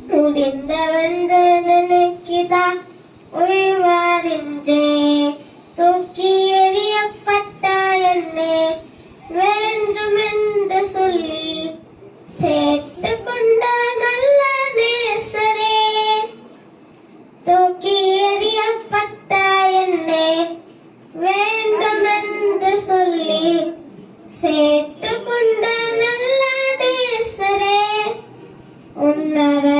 முடிந்து வந்து நினைக்குதா உய்வாரின்றே தூக்கி எறியப்பட்ட என்னை வேண்டுமென்று சொல்லி சேர்த்து கொண்ட நல்ல நேசரே தூக்கி எறியப்பட்ட என்னை வேண்டுமென்று சொல்லி சேர்த்து கொண்ட நல்ல நேசரே உன்னத